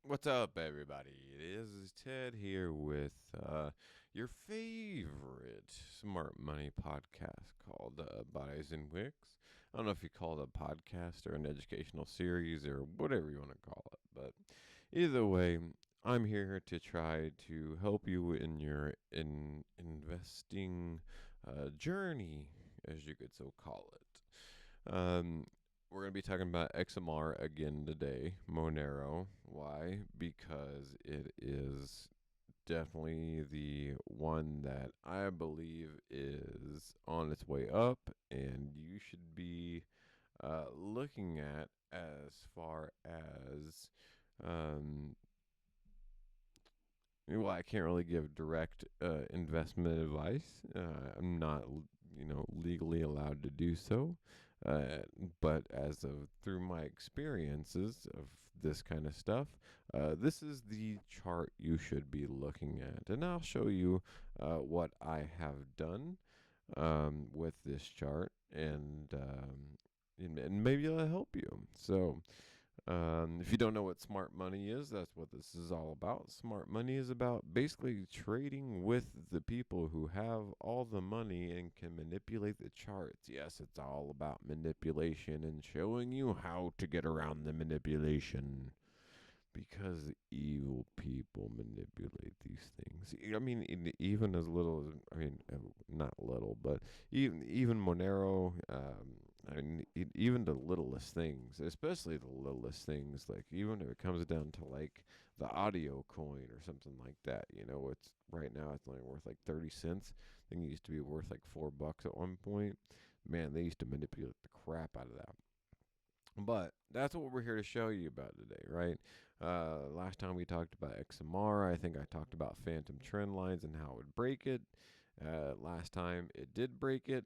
What's up, everybody? It is Ted here with your favorite smart money podcast called Buys and Wicks. I don't know if you call it a podcast or an educational series or whatever you want to call it, but either way, I'm here to try to help you in your investing journey, as you could so call it. Um, we're going to be talking about XMR again today, Monero. Why? Because it is definitely the one that I believe is on its way up, and you should be looking at as far as um, well, I can't really give direct investment advice. I'm not, legally allowed to do so. Uh, but as of through my experiences of this kind of stuff, this is the chart you should be looking at, and I'll show you what I have done with this chart, and maybe it'll help you. So. If you don't know what smart money is, that's what this is all about. Smart money is about basically trading with the people who have all the money and can manipulate the charts. Yes, it's all about manipulation and showing you how to get around the manipulation because evil people manipulate these things. I mean, even as little as not little, but even Monero. Even the littlest things, especially the littlest things, like even if it comes down to like the audio coin or something like that. It's right now it's only worth like 30 cents. I think it used to be worth like $4 at one point. Man, they used to manipulate the crap out of that. But that's what we're here to show you about today, right? Last time we talked about XMR. I think I talked about phantom trend lines and how it would break it. Last time it did break it,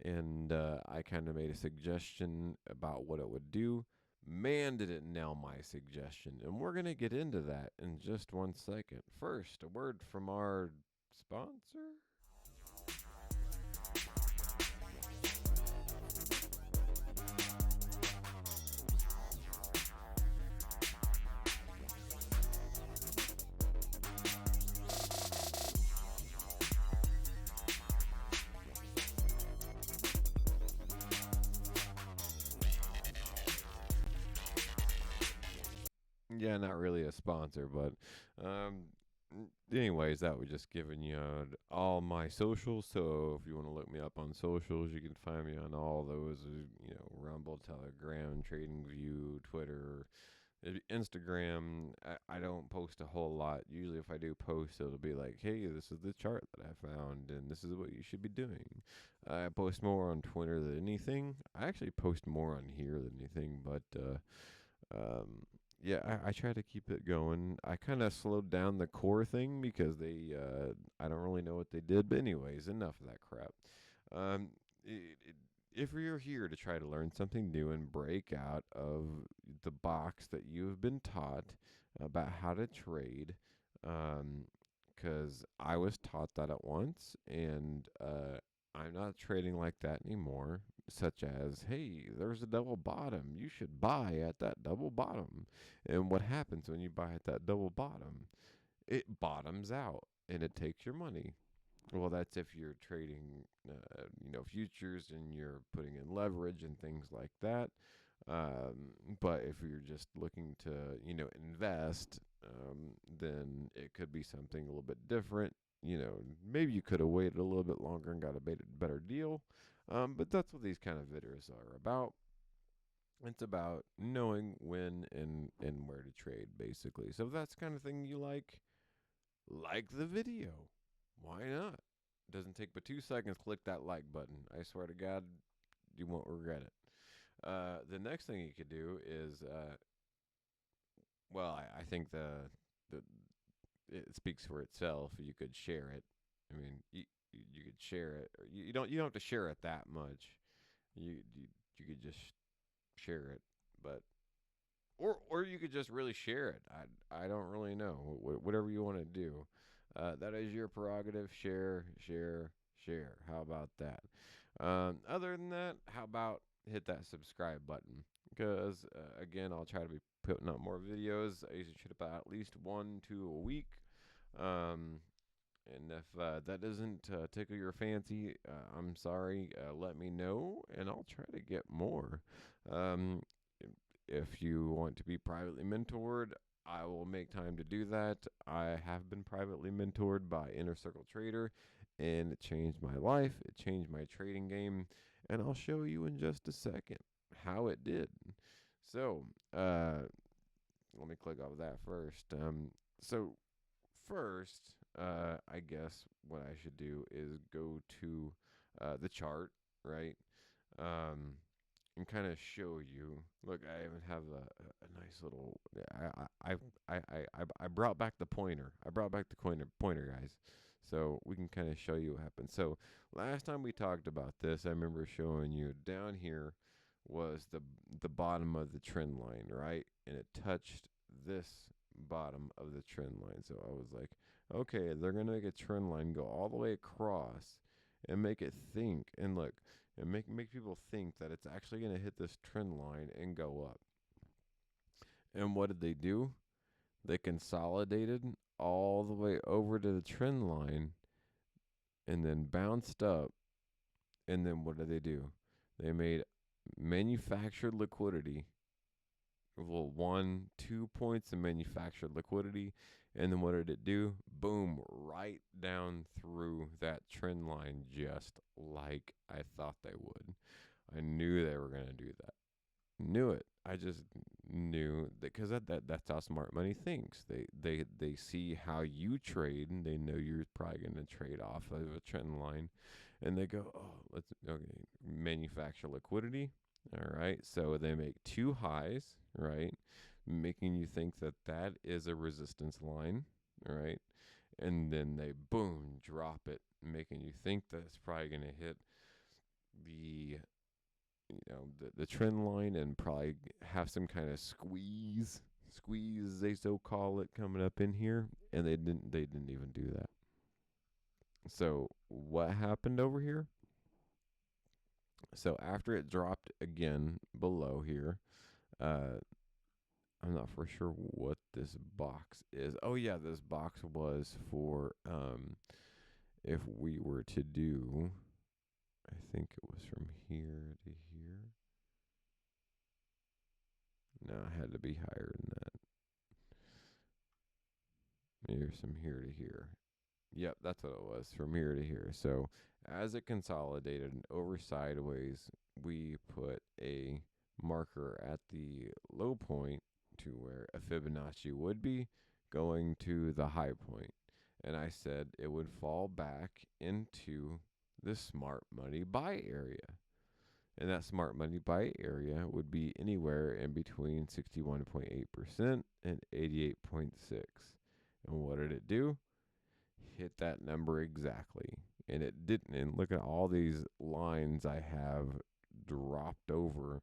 and I kind of made a suggestion about what it would do. Man, did it nail my suggestion. And we're going to get into that in just 1 second. First, a word from our sponsor. Yeah, not really a sponsor, but anyways, that was just giving you all my socials. So if you want to look me up on socials, you can find me on all those. Rumble, Telegram, TradingView, Twitter, Instagram. I don't post a whole lot. Usually, if I do post, it'll be like, "Hey, this is the chart that I found, and this is what you should be doing." I post more on Twitter than anything. I actually post more on here than anything, but. Yeah, I try to keep it going. I kind of slowed down the core thing because I don't really know what they did. But anyways, enough of that crap. Um, if you're here to try to learn something new and break out of the box that you have been taught about how to trade, because I was taught that at once, and I'm not trading like that anymore. Such as, hey, there's a double bottom. You should buy at that double bottom. And what happens when you buy at that double bottom? It bottoms out and it takes your money. Well, that's if you're trading, futures and you're putting in leverage and things like that. But if you're just looking to, invest, then it could be something a little bit different. Maybe you could have waited a little bit longer and got a better deal. But that's what these kind of videos are about. It's about knowing when and where to trade, basically. So if that's the kind of thing you like the video. Why not? It doesn't take but 2 seconds. Click that like button. I swear to God, you won't regret it. The next thing you could do is, I think the it speaks for itself. You could share it. I mean, you could share it. Or you don't have to share it that much. You could just share it, but or you could just really share it. I don't really know. Whatever you want to do, that is your prerogative. Share, share, share. How about that? Other than that, how about hit that subscribe button? because again, I'll try to be putting up more videos. I usually shoot about at least 1 2 a week. Um, and if that doesn't tickle your fancy, I'm sorry. Let me know, and I'll try to get more. Um, if you want to be privately mentored, I will make time to do that. I have been privately mentored by Inner Circle Trader, and it changed my life. It changed my trading game, and I'll show you in just a second how it did. So, let me click off that first. So first, I guess what I should do is go to the chart, right? Um, and kind of show you. Look, I even have a nice little. I brought back the pointer. I brought back the pointer, guys. So we can kind of show you what happened. So last time we talked about this, I remember showing you down here was the bottom of the trend line, right? And it touched this bottom of the trend line. So I was like, okay, they're gonna make a trend line go all the way across and make it think. And look, and make people think that it's actually going to hit this trend line and go up. And what did they do? They consolidated all the way over to the trend line and then bounced up. And then what did they do? They made manufactured liquidity. Well, 1 2 points of manufactured liquidity. And then what did it do? Boom, right down through that trend line, just like I thought they would. I knew they were going to do that. Knew it. I just knew that because that's how smart money thinks. They see how you trade, and they know you're probably going to trade off of a trend line, and they go, "Oh, let's manufacture liquidity." All right, so they make two highs, right, making you think that that is a resistance line, all right, and then they boom drop it, making you think that it's probably going to hit the the trend line and probably have some kind of squeeze they so call it coming up in here, and they didn't even do that. So what happened over here? So after it dropped again below here, uh I'm not for sure what this box is. Oh yeah, this box was for if we were to do, I think it was from here to here. No, it had to be higher than that. Here's from here to here. Yep, that's what it was, from here to here. So as it consolidated and over sideways, we put a marker at the low point to where a Fibonacci would be going to the high point. And I said it would fall back into the smart money buy area. And that smart money buy area would be anywhere in between 61.8% and 88.6. And what did it do? Hit that number exactly. And it didn't. And look at all these lines I have dropped over,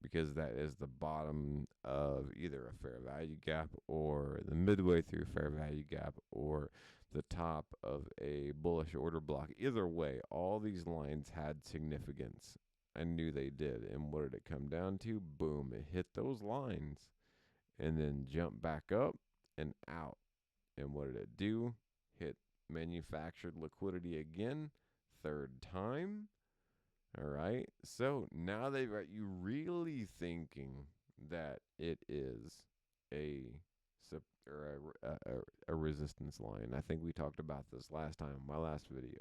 because that is the bottom of either a fair value gap or the midway through fair value gap or the top of a bullish order block. Either way, all these lines had significance. I knew they did. And what did it come down to? Boom, it hit those lines and then jumped back up and out. And what did it do? Hit manufactured liquidity again, third time. All right. So now they've got you really thinking that it is a a resistance line. I think we talked about this last time, my last video.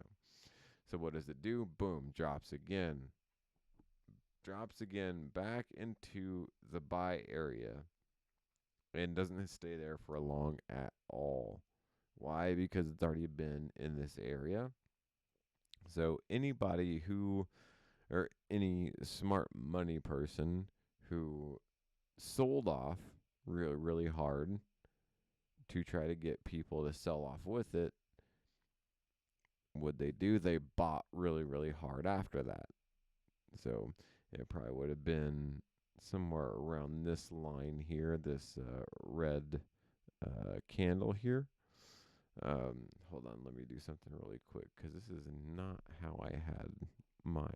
So what does it do? Boom, drops again. Drops again back into the buy area and doesn't stay there for long at all. Why? Because it's already been in this area. So anybody who, or any smart money person who sold off really, really hard to try to get people to sell off with it, what they do? They bought really, really hard after that. So it probably would have been somewhere around this line here, this red candle here. Hold on, let me do something really quick because this is not how I had my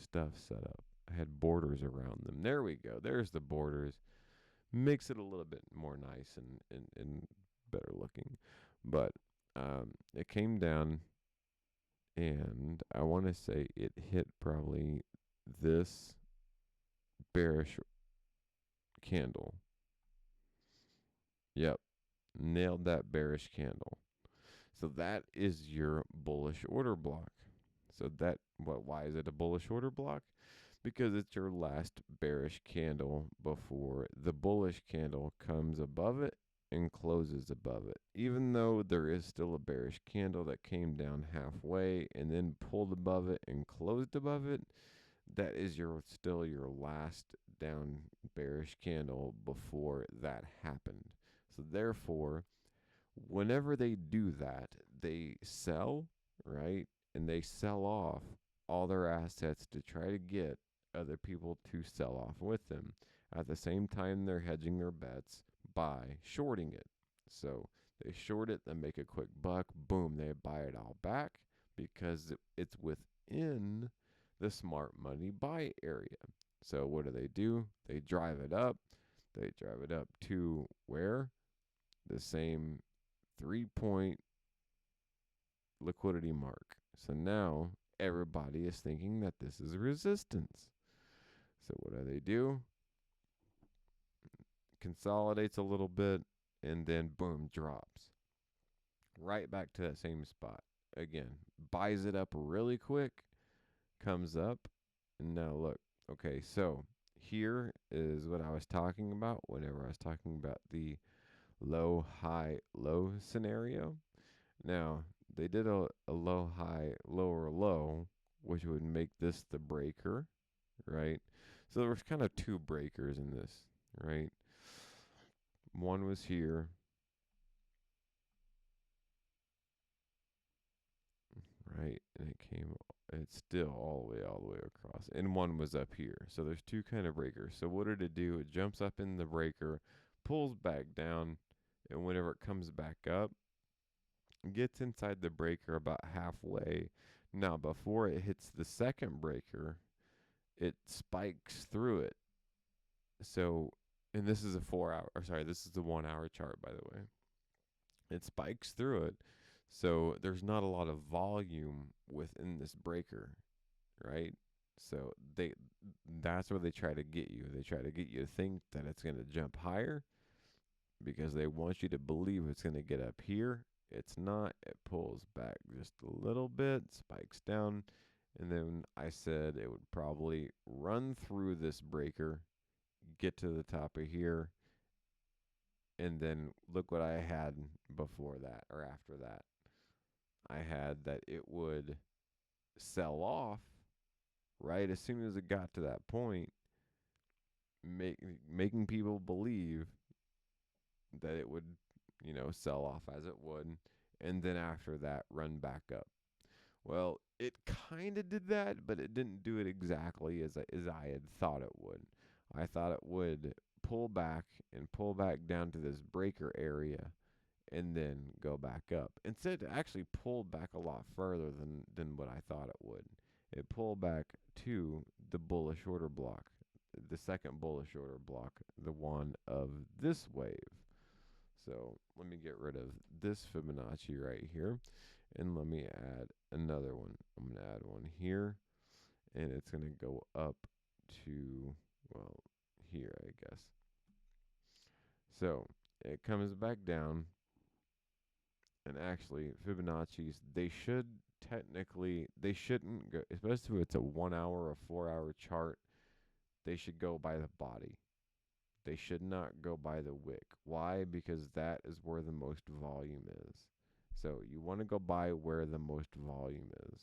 stuff set up. I had borders around them. There we go. There's the borders. Makes it a little bit more nice and better looking. But it came down, and I want to say it hit probably this bearish candle. Yep, nailed that bearish candle. So that is your bullish order block. So that why is it a bullish order block? Because it's your last bearish candle before the bullish candle comes above it and closes above it. Even though there is still a bearish candle that came down halfway and then pulled above it and closed above it, that is still your last down bearish candle before that happened. So therefore, whenever they do that, they sell, right? And they sell off all their assets to try to get other people to sell off with them. At the same time, they're hedging their bets by shorting it. So they short it, then make a quick buck, boom, they buy it all back because it's within the smart money buy area. So what do? They drive it up. They drive it up to where? The same 3 point liquidity mark. So now everybody is thinking that this is resistance. So what do? Consolidates a little bit and then boom, drops. Right back to that same spot. Again, buys it up really quick, comes up, and now look. Okay, so here is what I was talking about whenever I was talking about the low, high, low scenario. Now, they did a low, high, lower, low, which would make this the breaker, right? So there was kind of two breakers in this, right? One was here, right? And it's still all the way across. And one was up here. So there's two kind of breakers. So what did it do? It jumps up in the breaker, pulls back down, and whenever it comes back up, gets inside the breaker about halfway. Now, before it hits the second breaker, it spikes through it. So, and this is a 4 hour, or sorry, this is the 1 hour chart, by the way. It spikes through it. So there's not a lot of volume within this breaker, right? So that's where they try to get you. They try to get you to think that it's going to jump higher because they want you to believe it's going to get up here. It's not. It pulls back just a little bit, spikes down, and then I said it would probably run through this breaker, get to the top of here, and then look what I had before that or after that. I had that it would sell off right as soon as it got to that point, making people believe that it would, sell off as it would, and then after that run back up. Well, it kind of did that, but it didn't do it exactly as I had thought it would. I thought it would pull back and pull back down to this breaker area and then go back up. Instead, it actually pulled back a lot further than what I thought it would. It pulled back to the bullish order block, the second bullish order block, the one of this wave. So let me get rid of this Fibonacci right here, and let me add another one. I'm going to add one here, and it's going to go up to, well, here, I guess. So it comes back down, and actually Fibonacci's, they shouldn't go, especially if it's a 1 hour or 4 hour chart, they should go by the body. They should not go by the wick. Why? Because that is where the most volume is. So you want to go by where the most volume is.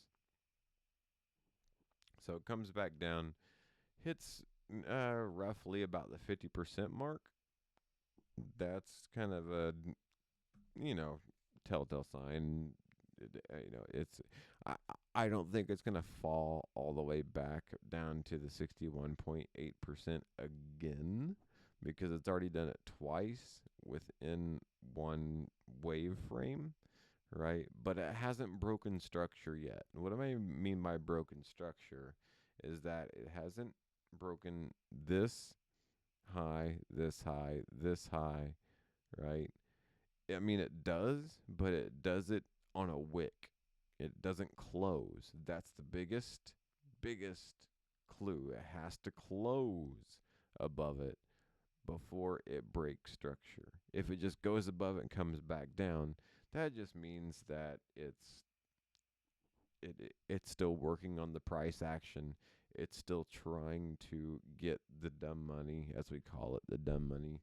So it comes back down, hits roughly about the 50% mark. That's kind of a, telltale sign. It's I don't think it's gonna fall all the way back down to the 61.8% again, because it's already done it twice within one wave frame, right? But it hasn't broken structure yet. And what do I mean by broken structure is that it hasn't broken this high, this high, this high, right? I mean, it does, but it does it on a wick. It doesn't close. That's the biggest clue. It has to close above it before it breaks structure. If it just goes above it and comes back down, that just means that it's still working on the price action. It's still trying to get the dumb money, as we call it, the dumb money,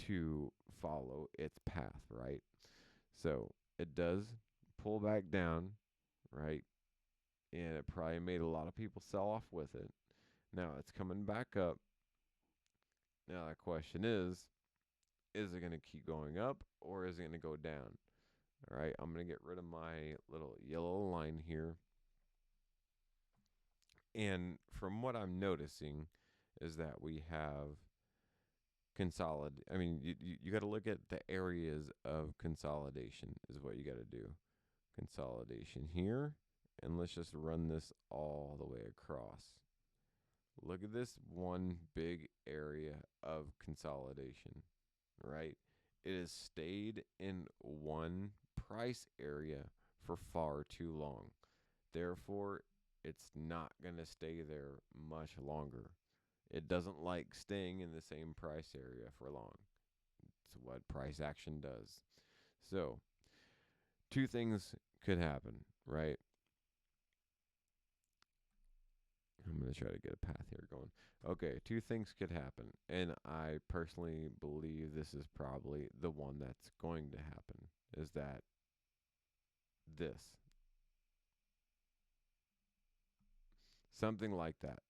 to follow its path, right? So it does pull back down, right? And it probably made a lot of people sell off with it. Now it's coming back up. Now the question is it going to keep going up or is it going to go down? All right, I'm going to get rid of my little yellow line here. And from what I'm noticing is that we have I mean, you got to look at the areas of consolidation is what you got to do. Consolidation here, and let's just run this all the way across. Look at this one big area of consolidation, right? It has stayed in one price area for far too long. Therefore, it's not going to stay there much longer. It doesn't like staying in the same price area for long. It's what price action does. So, two things could happen, right? I'm going to try to get a path here going. Okay, two things could happen. And I personally believe this is probably the one that's going to happen. Is that this? Something like that.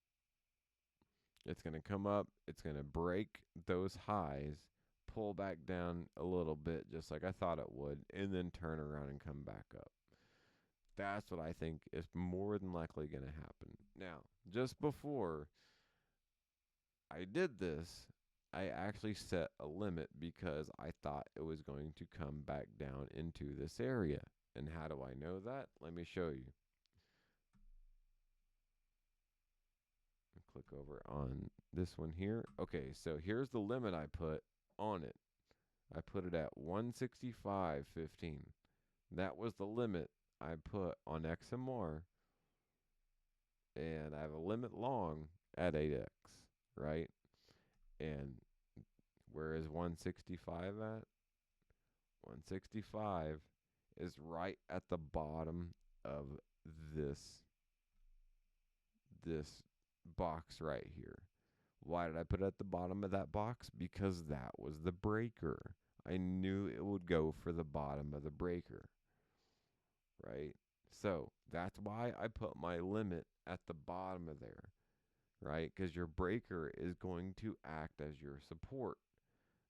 It's going to come up, it's going to break those highs, pull back down a little bit, just like I thought it would, and then turn around and come back up. That's what I think is more than likely going to happen. Now, just before I did this, I actually set a limit because I thought it was going to come back down into this area. And how do I know that? Let me show you. Click over on this one here. Okay, so here's the limit I put on it. I put it at 165.15. That was the limit I put on XMR, and I have a limit long at 8x, right? And where is 165 at? 165 is right at the bottom of this this box right here. Why did I put it at the bottom of that box? Because that was the breaker. I knew it would go for the bottom of the breaker, right? So that's why I put my limit at the bottom of there, right? Because your breaker is going to act as your support,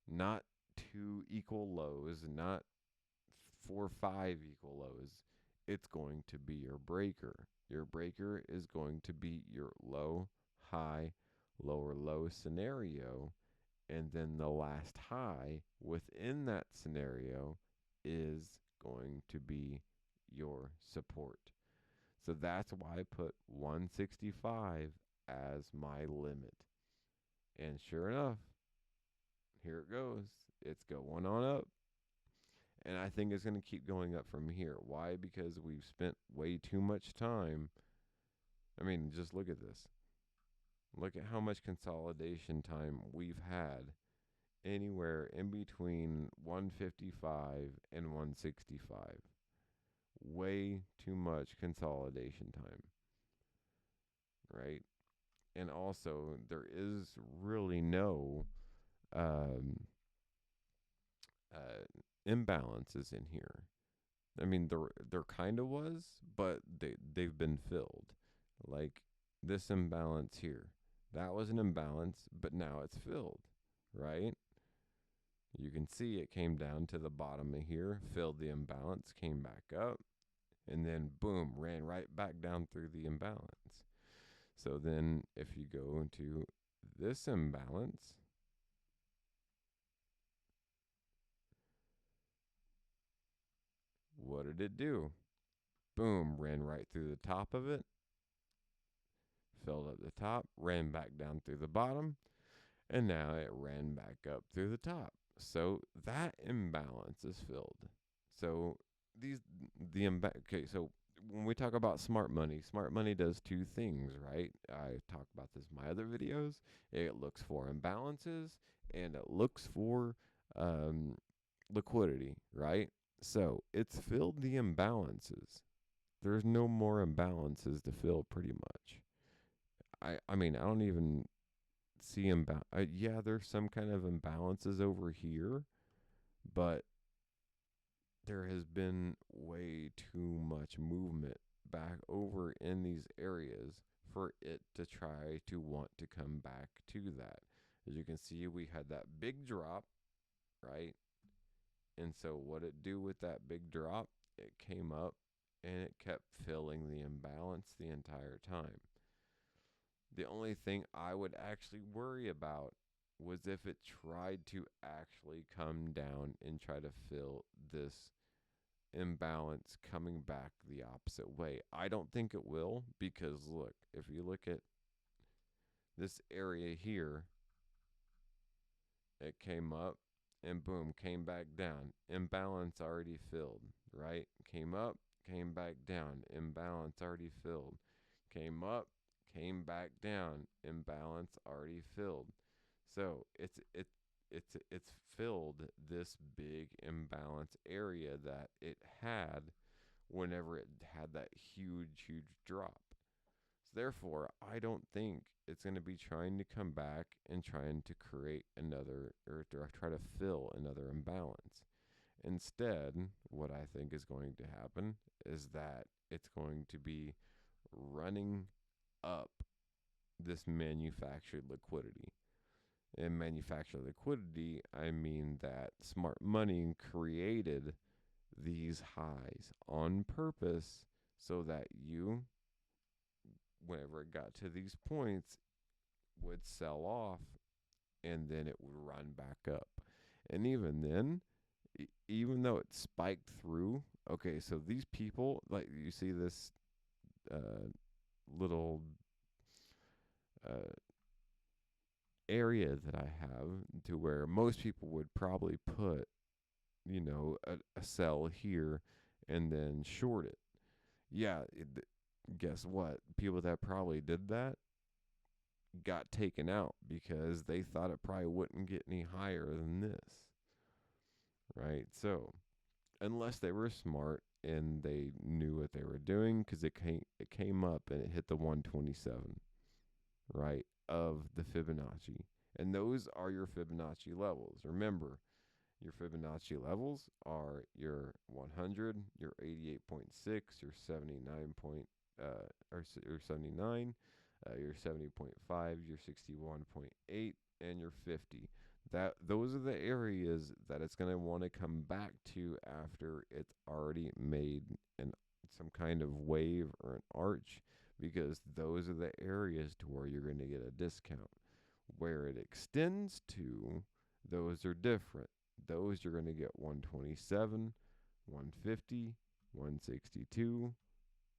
not two equal lows, not 4 or 5 equal lows. It's going to be your breaker. Your breaker is going to be your low, high, lower low scenario. And then the last high within that scenario is going to be your support. So that's why I put 165 as my limit. And sure enough, here it goes. It's going on up. And I think it's going to keep going up from here. Why? Because we've spent way too much time. I mean, just look at this. Look at how much consolidation time we've had anywhere in between 155 and 165. Way too much consolidation time, right? And also, there is really no um, imbalances in here. I mean, there kind of was, but they've been filled. Like this imbalance here, that was an imbalance, but now it's filled, right? You can see it came down to the bottom of here, filled the imbalance, came back up, and then boom, ran right back down through the imbalance. So then if you go into this imbalance, what did it do? Boom, ran right through the top of it, filled at the top, ran back down through the bottom, and now it ran back up through the top. So that imbalance is filled. So okay, so when we talk about smart money does two things, right? I talk about this in my other videos. It looks for imbalances and it looks for um, liquidity, right? So it's filled the imbalances. There's no more imbalances to fill, pretty much. I mean, I don't even see yeah, there's some kind of imbalances over here, but there has been way too much movement back over in these areas for it to try to want to come back to that. As you can see, we had that big drop, right? And so what it do with that big drop, it came up and it kept filling the imbalance the entire time. The only thing I would actually worry about was if it tried to actually come down and try to fill this imbalance coming back the opposite way. I don't think it will, because look, if you look at this area here, it came up and boom, came back down. Imbalance already filled, right? Came up, came back down. Imbalance already filled. Came up, came back down. Imbalance already filled. So it's filled this big imbalance area that it had whenever it had that huge drop. So therefore, I don't think it's going to be trying to come back and trying to create another, or to try to fill another imbalance. Instead, what I think is going to happen is that it's going to be running up this manufactured liquidity. And manufactured liquidity, I mean that smart money created these highs on purpose so that you, whenever it got to these points, would sell off and then it would run back up. And even then, even though it spiked through, okay, so these people, like you see this little uh, area that I have to where most people would probably put, a sell here and then short it. Yeah, guess what? People that probably did that got taken out because they thought it probably wouldn't get any higher than this, right? So, unless they were smart and they knew what they were doing, because it came up and it hit the 127, right, of the Fibonacci. And those are your Fibonacci levels. Remember, your Fibonacci levels are your 100, your 88.6, your 79 point, or 79, your 70.5, your 61.8, and your 50. Those are the areas that it's going to want to come back to after it's already made some kind of wave or an arch, because those are the areas to where you're going to get a discount. Where it extends to, those are different. Those you're going to get 127, 150, 162,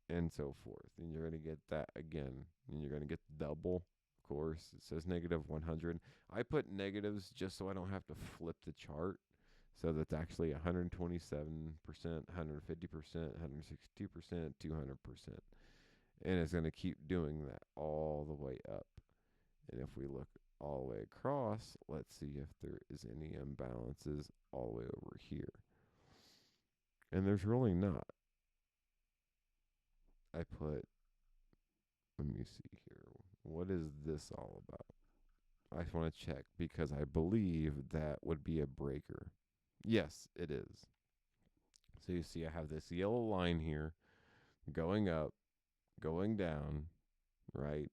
and so forth. And you're going to get that again. And you're going to get double, of course. It says negative 100. I put negatives just so I don't have to flip the chart. So that's actually 127%, 150%, 162%, 200%. And it's going to keep doing that all the way up. And if we look all the way across, let's see if there is any imbalances all the way over here. And there's really not. Let me see here. What is this all about? I just want to check because I believe that would be a breaker. Yes, it is. So you see I have this yellow line here going up, going down, right?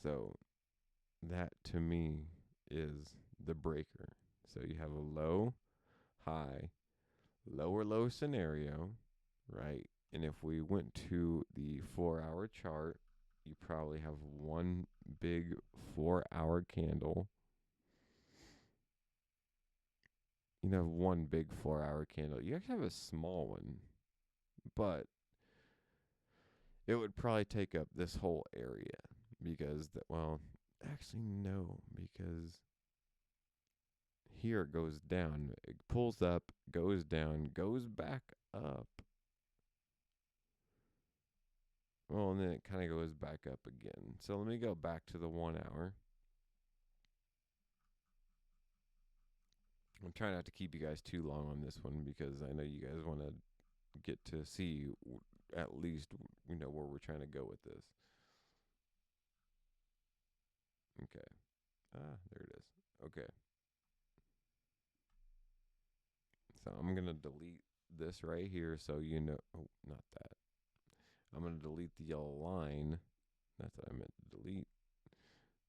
So that to me is the breaker. So you have a low, high, lower low scenario, right? And if we went to the 4-hour chart, you probably have one big 4-hour candle. You have one big 4-hour candle. You actually have a small one, but it would probably take up this whole area. because actually no, because here it goes down. It pulls up, goes down, goes back up. Well, and then it kind of goes back up again. So let me go back to the 1 hour. I'm trying not to keep you guys too long on this one because I know you guys want to get to see at least where we're trying to go with this. Okay. There it is. Okay. So I'm going to delete this right here so oh, not that. I'm going to delete the yellow line. That's what I meant to delete.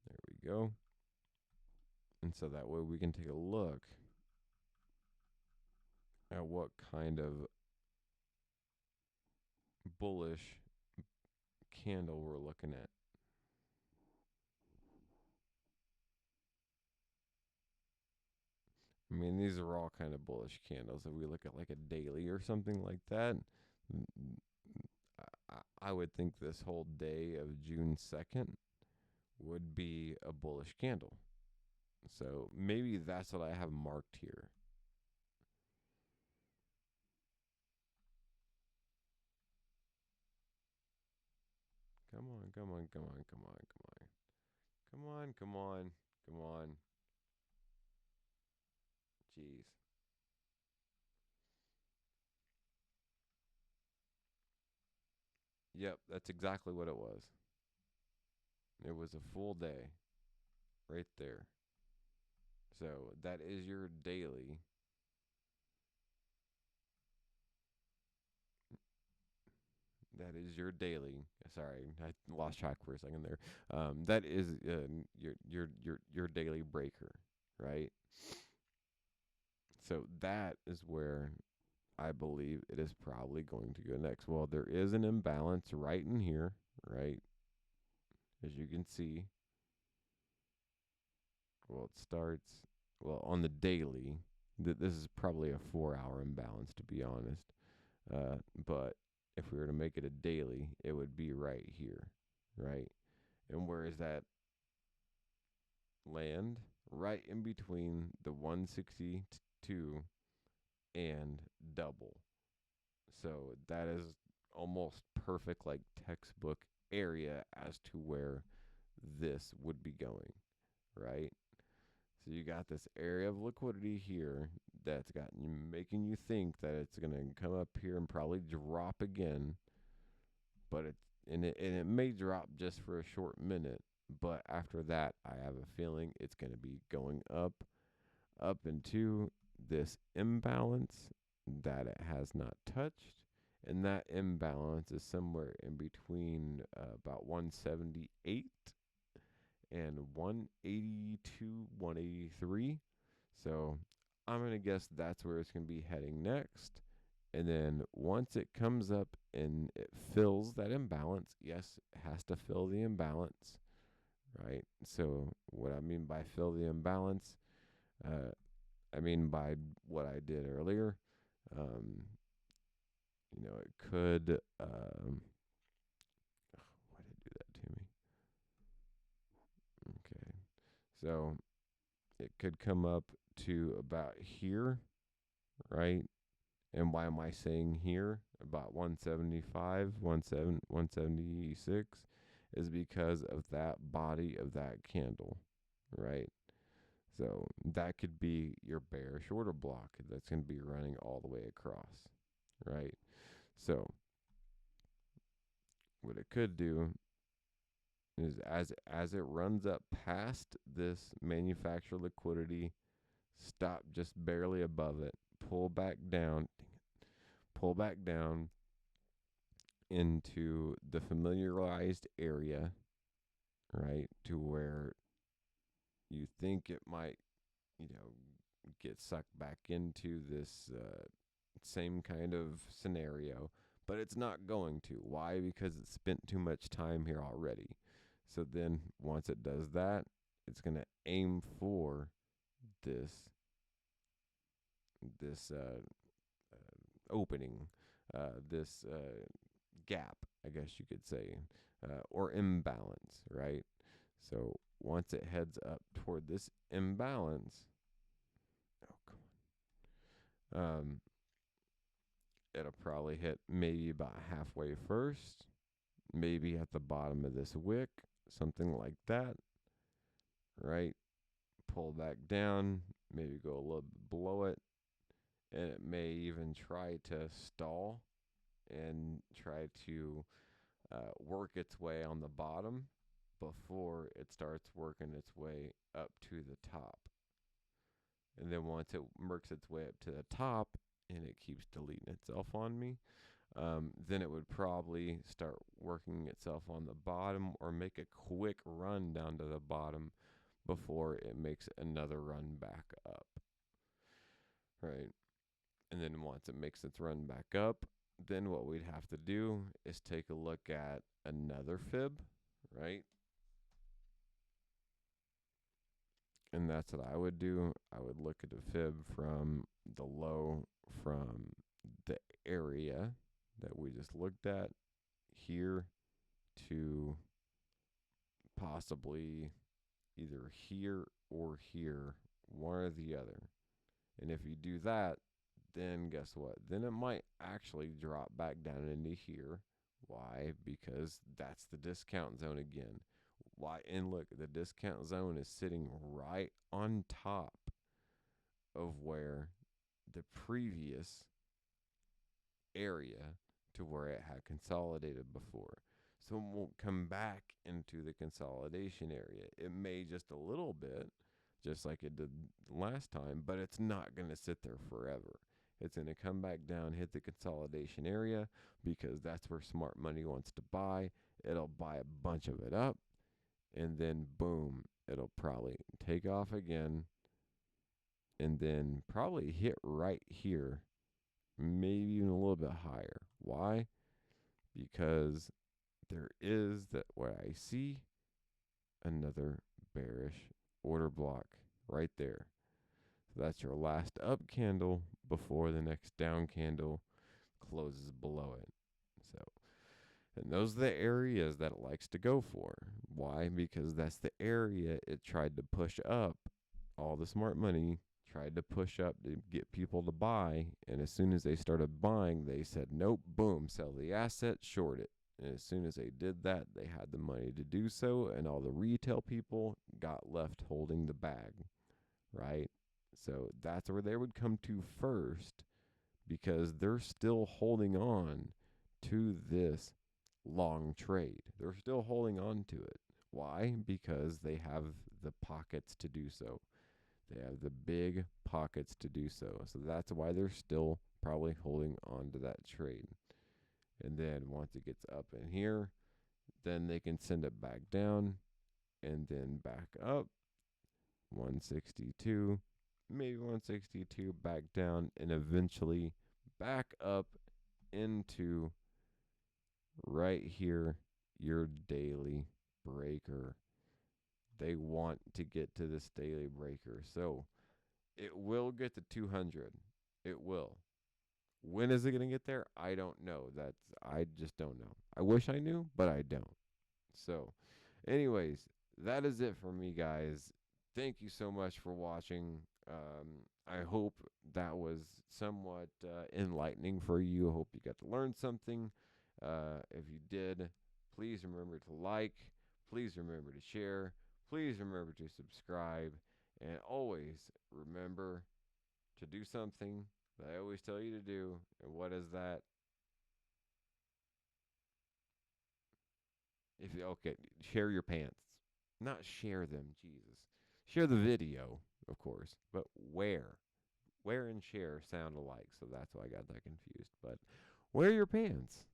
There we go. And so that way we can take a look at what kind of bullish candle we're looking at. I mean, these are all kind of bullish candles. If we look at like a daily or something like that, I would think this whole day of June 2nd would be a bullish candle. So maybe that's what I have marked here. Come on, come on, come on, come on, come on. Come on, come on, come on. Jeez. Yep, that's exactly what it was. It was a full day right there. So that is your daily. That is your daily. Sorry, I lost track for a second there. That is your daily breaker, right? So that is where I believe it is probably going to go next. Well, there is an imbalance right in here, right? As you can see. Well, it starts on the daily. This is probably a 4-hour imbalance, to be honest. But if we were to make it a daily, it would be right here, right? And where is that land? Right in between the 162 and double. So that is almost perfect, like textbook area as to where this would be going, right? So you got this area of liquidity here that's got you making you think that it's going to come up here and probably drop again, but it may drop just for a short minute, but after that I have a feeling it's going to be going up into this imbalance that it has not touched, and that imbalance is somewhere in between about 178 and 182, 183. So I'm going to guess that's where it's going to be heading next. And then once it comes up and it fills that imbalance, yes, it has to fill the imbalance, right? So what I mean by fill the imbalance, I mean by what I did earlier. It could, why did it do that to me? Okay. So it could come up to about here, right? And why am I saying here about 175, 176 is because of that body of that candle, right? So that could be your bearish order block that's going to be running all the way across, right? So what it could do is as it runs up past this manufacturer liquidity, stop just barely above it, pull back down, pull back down into the familiarized area, right? To where you think it might, get sucked back into this same kind of scenario, but it's not going to. Why? Because it spent too much time here already. So then once it does that, it's going to aim for this opening, this gap, I guess you could say. or imbalance, right? So once it heads up toward this imbalance, oh, it'll probably hit maybe about halfway first, maybe at the bottom of this wick, something like that, right? Pull back down, maybe go a little bit below it, and it may even try to stall and try to work its way on the bottom before it starts working its way up to the top. And then once it works its way up to the top and it keeps deleting itself on me, then it would probably start working itself on the bottom or make a quick run down to the bottom before it makes another run back up, right? And then once it makes its run back up, then what we'd have to do is take a look at another fib, right? And that's what I would do. I would look at a fib from the low from the area that we just looked at here to possibly either here or here, one or the other. And if you do that, then guess what? Then it might actually drop back down into here. Why? Because that's the discount zone again. Why? And look, the discount zone is sitting right on top of where the previous area to where it had consolidated before. So it won't come back into the consolidation area. It may just a little bit, just like it did last time, but it's not going to sit there forever. It's going to come back down, hit the consolidation area, because that's where smart money wants to buy. It'll buy a bunch of it up, and then boom, it'll probably take off again, and then probably hit right here, maybe even a little bit higher. Why? Because there is that what I see another bearish order block right there. So that's your last up candle before the next down candle closes below it. So, and those are the areas that it likes to go for. Why? Because that's the area it tried to push up. All the smart money tried to push up to get people to buy. And as soon as they started buying, they said, nope, boom, sell the asset, short it. And as soon as they did that, they had the money to do so. And all the retail people got left holding the bag, right? So that's where they would come to first, because they're still holding on to this long trade. They're still holding on to it. Why? Because they have the pockets to do so. They have the big pockets to do so. So that's why they're still probably holding on to that trade. And then once it gets up in here, then they can send it back down and then back up 162, maybe 162, back down, and eventually back up into right here, your daily breaker. They want to get to this daily breaker. So it will get to 200. It will. When is it going to get there? I don't know. I just don't know. I wish I knew, but I don't. So, anyways, that is it for me, guys. Thank you so much for watching. I hope that was somewhat enlightening for you. I hope you got to learn something. If you did, please remember to like. Please remember to share. Please remember to subscribe. And always remember to do something that I always tell you to do. And what is that? Okay, share your pants. Not share them, Jesus. Share the video, of course, but wear. Wear and share sound alike, so that's why I got that confused. But wear your pants.